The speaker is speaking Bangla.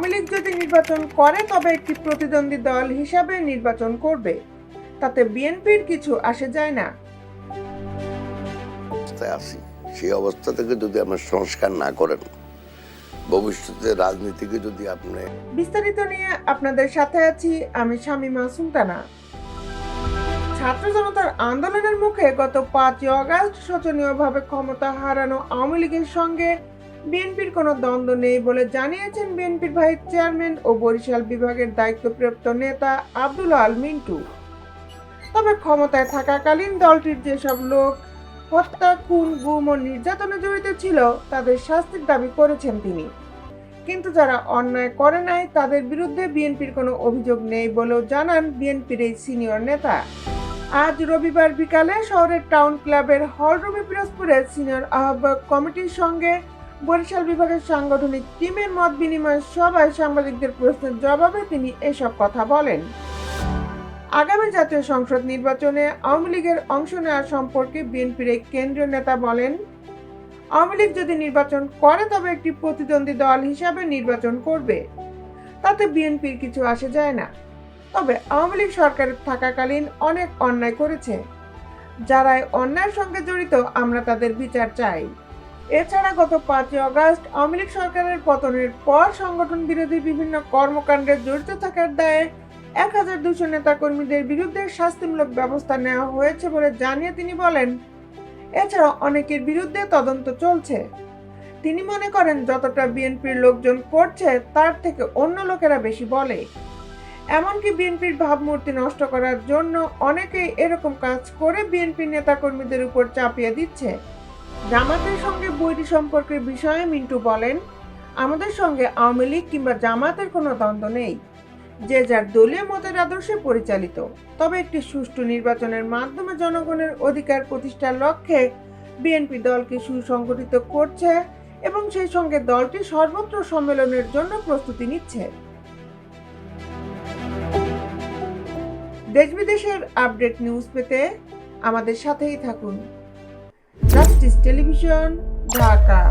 আওয়ামী লীগ যদি নির্বাচন করে তবে একটি প্রতিদ্বন্দ্বী দল হিসাবে নির্বাচন করবে, তাতে বিএনপির কিছু আসে যায় না। সেই অবস্থা থেকে যদি আমরা সংস্কার না করেন, ভবিষ্যতে রাজনীতিকে যদি আপনি বিস্তারিত নিয়ে আপনাদের সাথে আছি আমি শামীমা সুলতানা। ছাত্র জনতার আন্দোলনের মুখে গত 5 আগস্ট শোচনীয়ভাবে ক্ষমতা হারানো আওয়ামী লীগের সঙ্গে বিএনপির কোনো দ্বন্দ্ব নেই বলে জানিয়েছেন বিএনপির ভাইস চেয়ারম্যান ও বরিশাল বিভাগের দায়িত্বপ্রাপ্ত নেতা আব্দুল আল মিন্টু। তবে ক্ষমতায় থাকাকালীন দলটির যেসব লোক হত্যা, খুন, গুম ও নির্যাতনে জড়িত ছিল তাদের শাস্তির দাবি করেছেন তিনি। কিন্তু যারা অন্যায় করে নাই তাদের বিরুদ্ধে বিএনপির কোনো অভিযোগ নেই বলেও জানান বিএনপির এই সিনিয়র নেতা। আজ রবিবার বিকালে শহরের টাউন ক্লাবের হলরুমে পিরোজপুরের সিনিয়র আহ্বায়ক কমিটির সঙ্গে বরিশাল বিভাগের সাংগঠনিক টিমের মত বিনিময় সভায় সাংবাদিকদের প্রশ্নের জবাবে তিনি এসব কথা বলেন। আগামী জাতীয় সংসদ নির্বাচনে আওয়ামী লীগের অংশ নেওয়া সম্পর্কে বিএনপির এই কেন্দ্রীয় নেতা বলেন, আওয়ামী লীগ যদি নির্বাচন করে তবে একটি প্রতিদ্বন্দ্বী দল হিসাবে নির্বাচন করবে, তাতে বিএনপির কিছু আসে যায় না। তবে আওয়ামী লীগ সরকারে থাকাকালীন অনেক অন্যায় করেছে, যারা অন্যায়ের সঙ্গে জড়িত আমরা তাদের বিচার চাই। এছাড়া গত 5 আগস্ট আওয়ামী লীগ সরকারের পতনের পর সংগঠন বিরোধী বিভিন্ন কর্মকাণ্ডে জড়িত থাকার দায়ে 1200 নেতাকর্মীদের বিরুদ্ধে শাস্তিমূলক ব্যবস্থা নেওয়া হয়েছে বলে জানিয়ে তিনি বলেন, এছাড়া অনেকের বিরুদ্ধে তদন্ত চলছে। তিনি মনে করেন যতটা বিএনপির লোকজন করছে তার থেকে অন্য লোকেরা বেশি বলে। এমনকি বিএনপির ভাবমূর্তি নষ্ট করার জন্য অনেকেই এরকম কাজ করে বিএনপির নেতাকর্মীদের উপর চাপিয়ে দিচ্ছে। জামাতের সঙ্গে বৈরী সম্পর্কের বিষয়ে মিন্টু বলেন, আমাদের সঙ্গে আওয়ামী লীগ কিংবা জামাতের কোনো দ্বন্দ্ব নেই, যে যার দলীয় মতের আদর্শে পরিচালিত। তবে একটি সুষ্ঠু নির্বাচনের মাধ্যমে জনগণের অধিকার প্রতিষ্ঠার লক্ষ্যে বিএনপি দলকে সুসংগঠিত করছে এবং সেই সঙ্গে দলটি সর্বত্র সম্মেলনের জন্য প্রস্তুতি নিচ্ছে। দেশ বিদেশের আপডেট নিউজ পেতে আমাদের সাথেই থাকুন। Justice television, Dhaka.